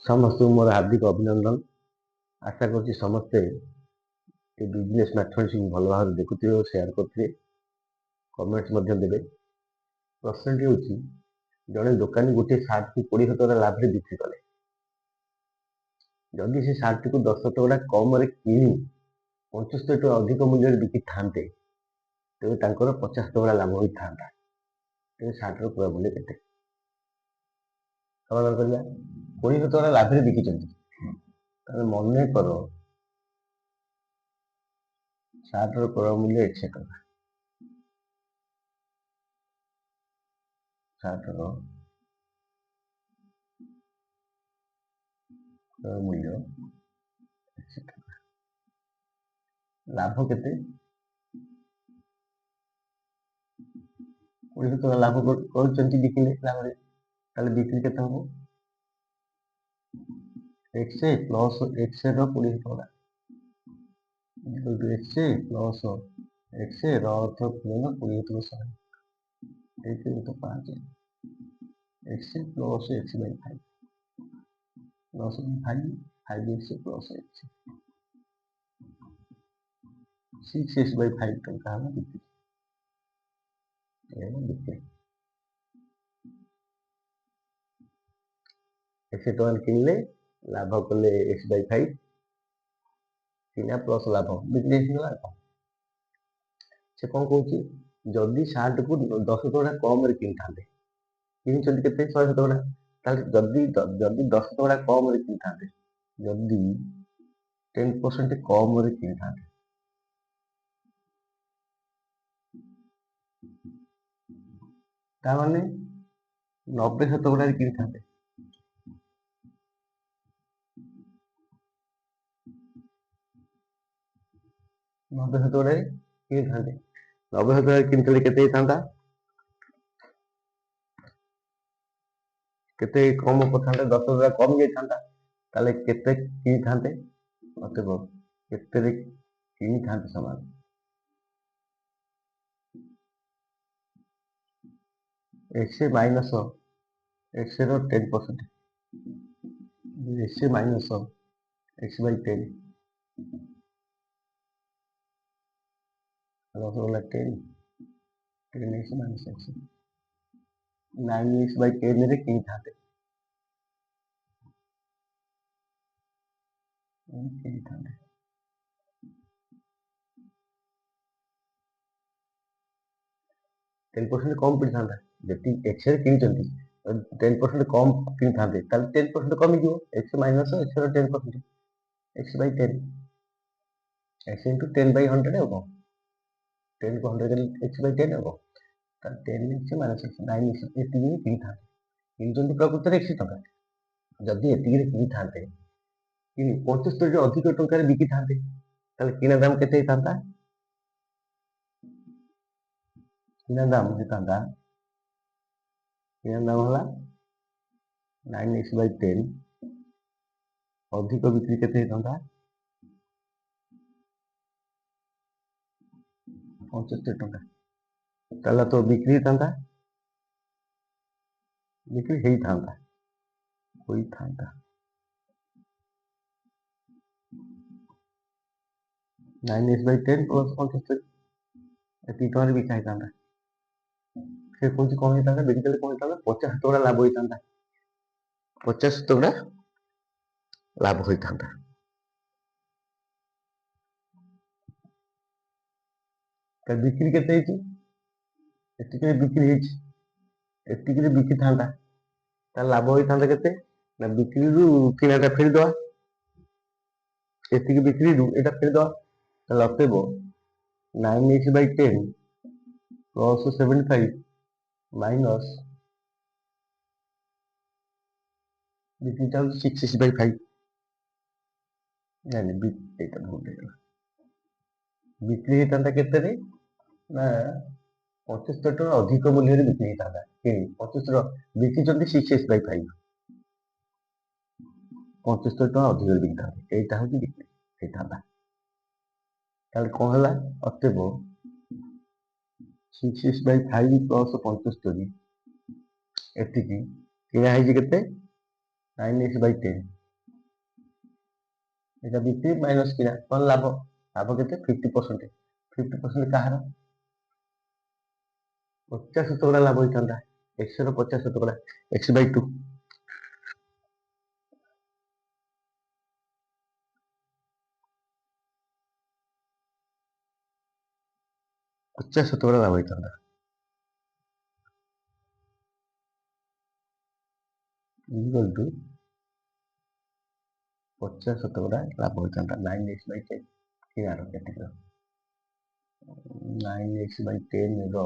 ସମସ୍ତଙ୍କୁ ମୋର ହାର୍ଦ୍ଦିକ ଅଭିନନ୍ଦନ। ଆଶା କରୁଛି ସମସ୍ତେ ଏ ବିଜନେସ୍ ମ୍ୟାଥମେଟିକ୍ସକୁ ଭଲ ଭାବରେ ଦେଖୁଥିବେ ଓ ସେୟାର କରୁଥିବେ, କମେଣ୍ଟ ମଧ୍ୟ ଦେବେ। ପ୍ରଶ୍ନଟି ହେଉଛି, ଜଣେ ଦୋକାନୀ ଗୋଟିଏ ସାର୍ଟକୁ 20,000 ଟଙ୍କା ଲାଭରେ ବିକ୍ରି କଲେ। ଯଦି ସେ ସାର୍ଟଟିକୁ 10 ଟଙ୍କା କମରେ କିଣି 75 ଟଙ୍କା ଅଧିକ ମୂଲ୍ୟରେ ବିକିଥାନ୍ତେ, ତେବେ ତାଙ୍କର 50 ଟଙ୍କା ଲାଭ ହୋଇଥାନ୍ତା। ତେବେ ସାର୍ଟର କ୍ରୟ ମୂଲ୍ୟ କେତେ? ସମାଧାନ କରିବା। 20,000 ଟଙ୍କା ଲାଭରେ ବିକିଛନ୍ତି, ତାହେଲେ ମନେ କର ସାର୍ଟର କ୍ରୟ ମୂଲ୍ୟ 100 ଟଙ୍କା। ସାର୍ଟର କ୍ରୟ ମୂଲ୍ୟ 100 ଟଙ୍କା। ଲାଭ କେତେ? 20,000 ଟଙ୍କା ଲାଭ କରୁଛନ୍ତି ବିକିଲେ ଲାଭରେ, ତାହେଲେ ବିକ୍ରି କେତେ ହବ? x ପ୍ଲସ୍ x ର 20,000 ଟଙ୍କା x ପ୍ଲସ୍ x ର ଅର୍ଥ ପୂରଣ 20,000 1 ତ 5 x plus x Bai 5 plus 5 5x plus x 6x Bai 5 ଟଙ୍କା ହେଲା ବିକ୍ରି। x ଟଙ୍କା କିଣିଲେ, ଲାଭ କଲେ x ବାଇ 5, କିଣା ପ୍ଲସ୍ ଲାଭ ବିକ୍ରି ହେଇଗଲା। ସେ କ'ଣ କହୁଛି, ଯଦି ସାର୍ଟକୁ 10 ଟଙ୍କା କମରେ କିଣିଥାନ୍ତେ, କିଣିଛନ୍ତି କେତେ? 100 ଟଙ୍କା। ତାହେଲେ ଯଦି 10 ଟଙ୍କା କମରେ କିଣିଥାନ୍ତେ, ଯଦି 10% କମରେ କିଣିଥାନ୍ତେ, ତାମାନେ 90,000 ଟଙ୍କାରେ କିଣିଥାନ୍ତେ। 90,000 ଟଙ୍କାରେ କିଣିଥାନ୍ତେ, 90,000 ଟଙ୍କାରେ କିଣିଥିଲେ କେତେ ହେଇଥାନ୍ତା? କେତେ କମ କରିଥାନ୍ତେ? 10 ଟଙ୍କା କମ ଯାଇଥାନ୍ତା। ତାହେଲେ କେତେ କିଣିଥାନ୍ତେ? ଅତଏବ କେତେରେ କିଣିଥାନ୍ତେ ସମାନ x ମାଇନସ୍ x ର 10%, x ମାଇନସ୍ x ବାଇ 10 ହେଲା 10x minus x 9x Bai 10 ରେ କିଣିଥାନ୍ତେ। କିଣିଥାନ୍ତେ 10% କମ କିଣିଥାନ୍ତା। ଯେତିକି x ରେ କିଣିଛନ୍ତି 10% କମ କିଣିଥାନ୍ତେ, ତାହେଲେ 10% କମିଯିବ। x ମାଇନସ୍ x ର 10% x Bai 10 x into 10 Bai 100 ଆଉ କ'ଣ? 10 କୁ 100 କଲେ x ବାଇ 10 ଆଉ କ'ଣ? ତାହେଲେ 10x ମାଇନସ୍ x 9x ଏତିକି କିଣିଥାନ୍ତେ। କିଣିଛନ୍ତି ପ୍ରକୃତରେ x ଟଙ୍କା। ଯଦି ଏତିକିରେ କିଣିଥାନ୍ତେ, 75 ଅଧିକ ଟଙ୍କାରେ ବିକିଥାନ୍ତେ, ତାହେଲେ କିଣା ଦାମ କେତେ ହେଇଥାନ୍ତା? କିଣା ଦାମ ହେଇଥାନ୍ତା, କିଣା ଦାମ ହେଲା 9x ବାଇ 10, ଅଧିକ ବିକ୍ରି କେତେ ହେଇଥାନ୍ତା? 75 ଟଙ୍କା। ତାହେଲେ ତ ବିକ୍ରି ହେଇଥାନ୍ତା, ବିକ୍ରି ହେଇଥାନ୍ତା 9x ବାଇ 10 ପ୍ଲସ୍ 75 ଏତିକି ଟଙ୍କାରେ ବିକା ହେଇଥାନ୍ତା। ସେ କହୁଛି କ'ଣ ହେଇଥାନ୍ତା? ବିକିଦେଲେ କ'ଣ ହେଇଥାନ୍ତା? 50 ଟଙ୍କା ଲାଭ ହେଇଥାନ୍ତା। 50 ଟଙ୍କା ଲାଭ ହୋଇଥାନ୍ତା। ବିକ୍ରି କେତେ ହେଇଛି? ଏତିକିରେ ବିକ୍ରି ହେଇଛି, ଏତିକିରେ ବିକିଥାନ୍ତା, ତାହେଲେ ଲାଭ ହେଇଥାନ୍ତା କେତେ? ନା ବିକ୍ରିରୁ କିଣାଟା ଫେରିଦବା, ଏତିକି ବିକ୍ରିରୁ ଏଇଟା ଫେରିଦବା। ତାହେଲେ ଅତଏବ 9x ବାଇ 10 ପ୍ଲସ୍ 75 ମାଇନସ୍ ବିକ୍ରିଟା ହେଉଛି 6x ବାଇ 5। ନାଇଁ ଏଇଟା ଭୁଲ ହେଇଗଲା। ବିକ୍ରି ହେଇଥାନ୍ତା କେତେରେ? ନା 75 ଟଙ୍କା ଅଧିକ ମୂଲ୍ୟରେ ବିକ୍ରି ହେଇଥାନ୍ତା। 75 ବିକିଛନ୍ତି 6x ବାଇ 5, 75 ଟଙ୍କା ଅଧିକ ବିକିଥାନ୍ତେ। ଏଇଟା ହେଉଛି ବିକ୍ରି ହେଇଥାନ୍ତା। ତାହେଲେ କ'ଣ ହେଲା? ଅତଏବ 6x ବାଇ 5 ପ୍ଲସ୍ 75 ଏତିକି କିଣା ହେଇଛି କେତେ? 9x ବାଇ 10 এটা ବିକ୍ରି ମାଇନସ୍ କିଣା କ'ଣ ଲାଭ? ଲାଭ କେତେ? 50%। 50% କାହାର? 50 ଶତକଡ଼ା ଲାଭ ହେଇଥାନ୍ତା। x ର 50 ଶତକଡ଼ା, x/2। ପଚାଶ ଶତକଡ଼ା ଲାଭ ହେଇଥାନ୍ତା। ଇକ୍ୱାଲ୍ ଟୁ 50 ଶତକଡ଼ା ଲାଭ ହେଇଥାନ୍ତା। 9x/10 କିଣାର କ୍ୟାପିଟାଲ 9x/10 ର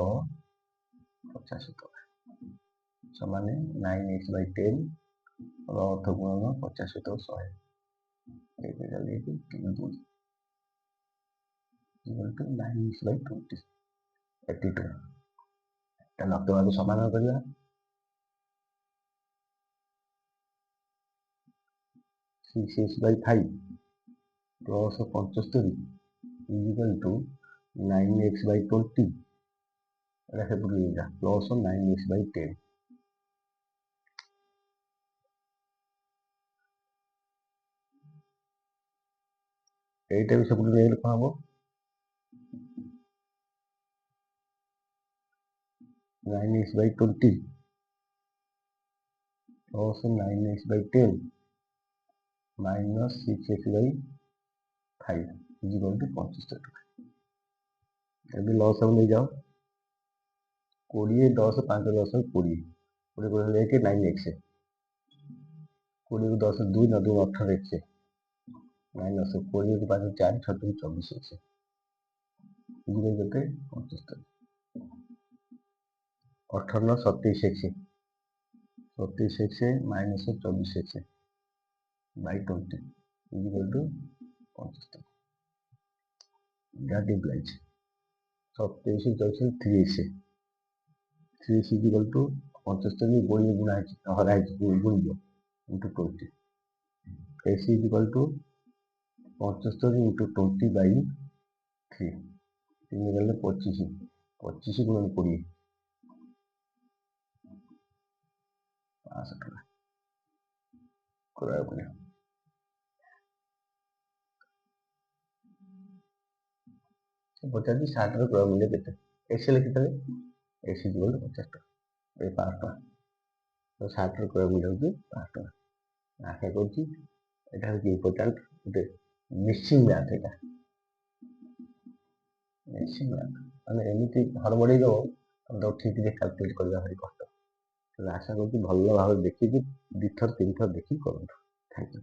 50 ଶତକଡ଼ା ସମାନେ 9x/10 ର ଅର୍ଥ ଗୁଣନ 50 ଶତକଡ଼ା 100 ଇକ୍ୱାଲ୍ ଟୁ 9x/20 82। ତାହେଲେ ଅକ୍ଟୋବରକୁ ସମାଧାନ କରିବା। 6x/5 plus 75 equal to 9x/20 ଏଟା ସେପଟୁ ନେଇଯା ପ୍ଲସ୍ 9x/10। এইটা ବି ସେପଟୁ ନେଇଗଲେ କ'ଣ ହବ? 9x/20 plus 9x/10 minus 6x/5 equal to 75 ଟଙ୍କା। ଏବେ ଲସ୍ ସବୁ ନେଇଯାଅ। 20 10 5 10 20 20 1 9x 20 କୁ 10 2 9 2 18x ମାଇନସ୍ 20 କୁ 5 4 6 2 24x ଇକ୍ୱାଲ୍ କେତେ? 75। 18 9 27x 27x minus 24x by 20 equal to 75। that implies 27 24 3x 3x equal to 75 20 ଗୁଣା ହେଇଛି ହରା ହେଇଛି ଗୁଣିବ into 20 x equal to 75 into 20 by 3 3 ଗଲେ 25 25 ଗୁଣନ 20 500 ଟଙ୍କା କରିବାକୁ ପଡ଼ିବ। ପଚାରୁଛି ସାର୍ଟର କ୍ରୟ ମୂଲ୍ୟ କେତେ? x ଲେଖିଦେଲେ x ଇକ୍ୱାଲ୍ ଟୁ 50 ଟଙ୍କା ଏ 500 ଟଙ୍କା। ତ ସାର୍ଟର କ୍ରୟ ମୂଲ୍ୟ ହେଉଛି 500 ଟଙ୍କା। ଆଶା କରୁଛି এটা ହେଉଛି ଇମ୍ପୋର୍ଟାଣ୍ଟ ଗୋଟେ ମିକ୍ସିଂ ମ୍ୟାଥ୍। ଏଇଟା ମିକ୍ସିଂ ମ୍ୟାଥ୍ ମାନେ ଏମିତି ହଡ଼ବଡ଼େଇ ଦେବ ତମେ ଠିକ୍ରେ କାଲକୁଲେଟ୍ କରିବା ଭାରି କଷ୍ଟ। ଆଶା କରୁଛି ଭଲ ଭାବରେ ଦେଖିକି 2 ଥର 3 ଥର ଦେଖିକି କରନ୍ତୁ। Thank you.